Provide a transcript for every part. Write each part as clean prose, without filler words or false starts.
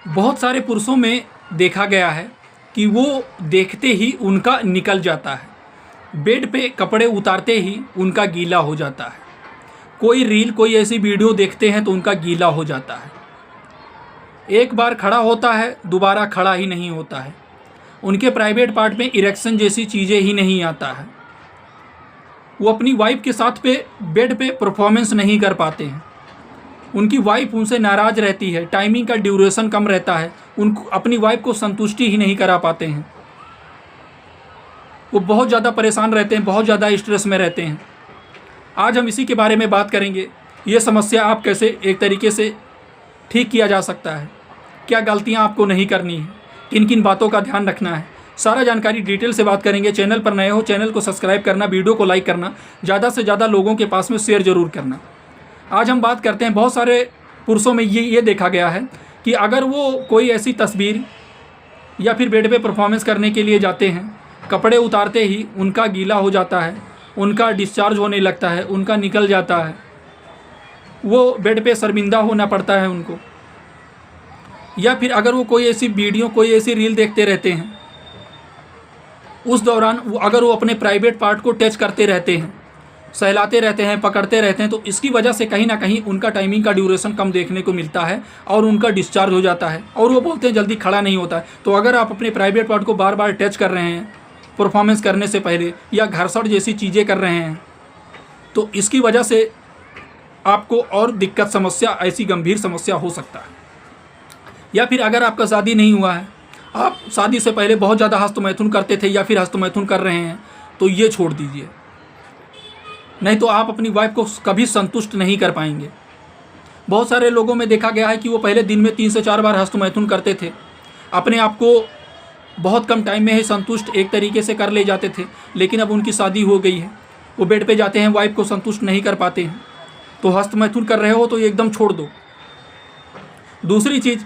बहुत सारे पुरुषों में देखा गया है कि वो देखते ही उनका निकल जाता है, बेड पे कपड़े उतारते ही उनका गीला हो जाता है। कोई रील, कोई ऐसी वीडियो देखते हैं तो उनका गीला हो जाता है। एक बार खड़ा होता है, दोबारा खड़ा ही नहीं होता है। उनके प्राइवेट पार्ट में इरेक्शन जैसी चीज़ें ही नहीं आता है। वो अपनी वाइफ के साथ बेड पे परफॉर्मेंस नहीं कर पाते हैं। उनकी वाइफ उनसे नाराज़ रहती है, टाइमिंग का ड्यूरेशन कम रहता है, उनको अपनी वाइफ को संतुष्टि ही नहीं करा पाते हैं। वो बहुत ज़्यादा परेशान रहते हैं, बहुत ज़्यादा स्ट्रेस में रहते हैं। आज हम इसी के बारे में बात करेंगे। ये समस्या आप कैसे एक तरीके से ठीक किया जा सकता है, क्या गलतियाँ आपको नहीं करनी है, किन किन बातों का ध्यान रखना है, सारा जानकारी डिटेल से बात करेंगे। चैनल पर नए हो, चैनल को सब्सक्राइब करना, वीडियो को लाइक करना, ज़्यादा से ज़्यादा लोगों के पास में शेयर ज़रूर करना। आज हम बात करते हैं, बहुत सारे पुरुषों में ये देखा गया है कि अगर वो कोई ऐसी तस्वीर या फिर बेड पे परफॉर्मेंस करने के लिए जाते हैं, कपड़े उतारते ही उनका गीला हो जाता है, उनका डिस्चार्ज होने लगता है, उनका निकल जाता है, वो बेड पे शर्मिंदा होना पड़ता है उनको। या फिर अगर वो कोई ऐसी वीडियो, कोई ऐसी रील देखते रहते हैं, उस दौरान अगर वो अपने प्राइवेट पार्ट को टच करते रहते हैं, सहलाते रहते हैं, पकड़ते रहते हैं, तो इसकी वजह से कहीं ना कहीं उनका टाइमिंग का ड्यूरेशन कम देखने को मिलता है और उनका डिस्चार्ज हो जाता है और वो बोलते हैं जल्दी खड़ा नहीं होता है। तो अगर आप अपने प्राइवेट पार्ट को बार बार टच कर रहे हैं परफॉर्मेंस करने से पहले या घर्षण जैसी चीज़ें कर रहे हैं, तो इसकी वजह से आपको और दिक्कत, समस्या, ऐसी गंभीर समस्या हो सकता है। या फिर अगर आपका शादी नहीं हुआ है, आप शादी से पहले बहुत ज़्यादा हस्तमैथुन करते थे या फिर हस्तमैथुन कर रहे हैं, तो ये छोड़ दीजिए, नहीं तो आप अपनी वाइफ को कभी संतुष्ट नहीं कर पाएंगे। बहुत सारे लोगों में देखा गया है कि वो पहले दिन में 3 से 4 बार हस्तमैथुन करते थे, अपने आप को बहुत कम टाइम में ही संतुष्ट एक तरीके से कर ले जाते थे, लेकिन अब उनकी शादी हो गई है, वो बेड पे जाते हैं, वाइफ को संतुष्ट नहीं कर पाते हैं। तो हस्तमैथुन कर रहे हो तो ये एकदम छोड़ दो। दूसरी चीज़,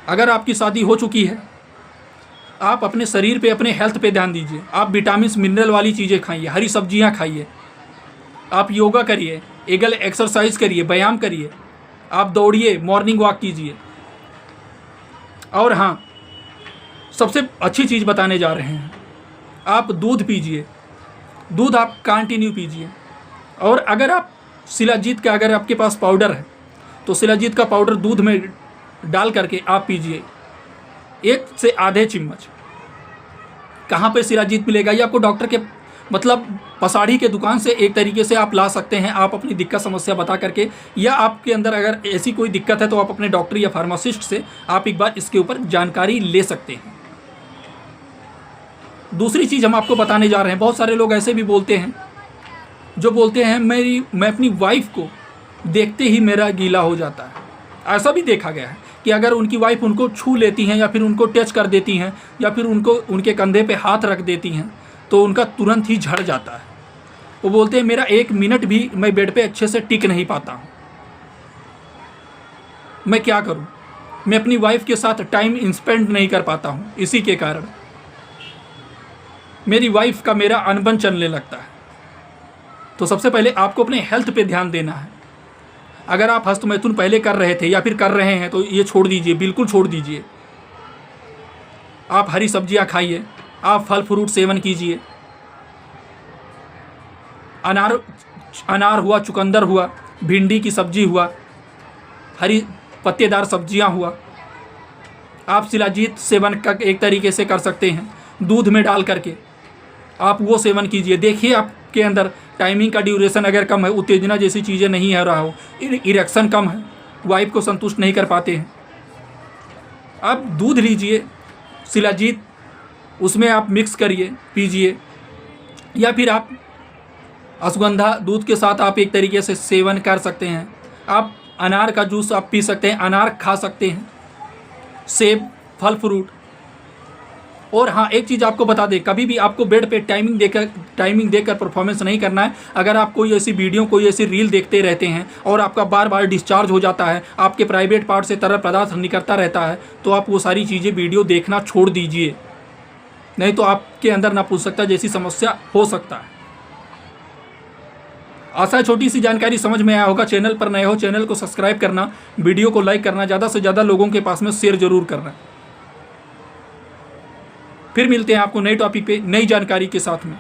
अगर आपकी शादी हो चुकी है, आप अपने शरीर पे, अपने हेल्थ पे ध्यान दीजिए। आप विटामिन मिनरल वाली चीज़ें खाइए, हरी सब्जियां खाइए, आप योगा करिए, एगल एक्सरसाइज करिए, व्यायाम करिए, आप दौड़िए, मॉर्निंग वॉक कीजिए। और हाँ, सबसे अच्छी चीज़ बताने जा रहे हैं, आप दूध पीजिए, दूध आप कंटिन्यू पीजिए। और अगर आप शिलाजीत का, अगर आपके पास पाउडर है तो शिलाजीत का पाउडर दूध में डाल करके आप पीजिए, 1 से आधे चम्मच। कहाँ पे शिलाजीत मिलेगा? ये आपको डॉक्टर के पसाड़ी के दुकान से एक तरीके से आप ला सकते हैं। आप अपनी दिक्कत, समस्या बता करके, या आपके अंदर अगर ऐसी कोई दिक्कत है तो आप अपने डॉक्टर या फार्मासिस्ट से आप एक बार इसके ऊपर जानकारी ले सकते हैं। दूसरी चीज़ हम आपको बताने जा रहे हैं, बहुत सारे लोग ऐसे भी बोलते हैं जो बोलते हैं मैं अपनी वाइफ को देखते ही मेरा गीला हो जाता है। ऐसा भी देखा गया है कि अगर उनकी वाइफ उनको छू लेती हैं या फिर उनको टच कर देती हैं या फिर उनके कंधे पे हाथ रख देती हैं तो उनका तुरंत ही झड़ जाता है। वो बोलते हैं मेरा 1 मिनट भी मैं बेड पे अच्छे से टिक नहीं पाता हूँ, मैं क्या करूँ? मैं अपनी वाइफ के साथ टाइम स्पेंड नहीं कर पाता हूँ, इसी के कारण मेरी वाइफ का मेरा अनबन चलने लगता है। तो सबसे पहले आपको अपने हेल्थ पे ध्यान देना है। अगर आप हस्तमैथुन पहले कर रहे थे या फिर कर रहे हैं तो ये छोड़ दीजिए, बिल्कुल छोड़ दीजिए। आप हरी सब्जियां खाइए, आप फल फ्रूट सेवन कीजिए, अनार हुआ, चुकंदर हुआ, भिंडी की सब्जी हुआ, हरी पत्तेदार सब्जियां हुआ, आप शिलाजीत सेवन का एक तरीके से कर सकते हैं, दूध में डाल करके आप वो सेवन कीजिए। देखिए आपके अंदर टाइमिंग का ड्यूरेशन अगर कम है, उत्तेजना जैसी चीज़ें नहीं हो रहा हो, इरेक्शन कम है, वाइफ को संतुष्ट नहीं कर पाते हैं, आप दूध लीजिए, शिलाजीत उसमें आप मिक्स करिए, पीजिए। या फिर आप अश्वगंधा दूध के साथ आप एक तरीके से सेवन कर सकते हैं। आप अनार का जूस आप पी सकते हैं, अनार खा सकते हैं, सेब, फल फ्रूट। और हाँ, एक चीज़ आपको बता दें, कभी भी आपको बेड पे टाइमिंग देकर परफॉर्मेंस नहीं करना है। अगर आप कोई ऐसी वीडियो, कोई ऐसी रील देखते रहते हैं और आपका बार बार डिस्चार्ज हो जाता है, आपके प्राइवेट पार्ट से तरल पदार्थ निकलता रहता है, तो आप वो सारी चीज़ें, वीडियो देखना छोड़ दीजिए, नहीं तो आपके अंदर नपुंसकता जैसी समस्या हो सकता है। आशा है छोटी सी जानकारी समझ में आया होगा। चैनल पर नए हो, चैनल को सब्सक्राइब करना, वीडियो को लाइक करना, ज़्यादा से ज़्यादा लोगों के पास में शेयर जरूर करना। फिर मिलते हैं आपको नए टॉपिक पे नई जानकारी के साथ में।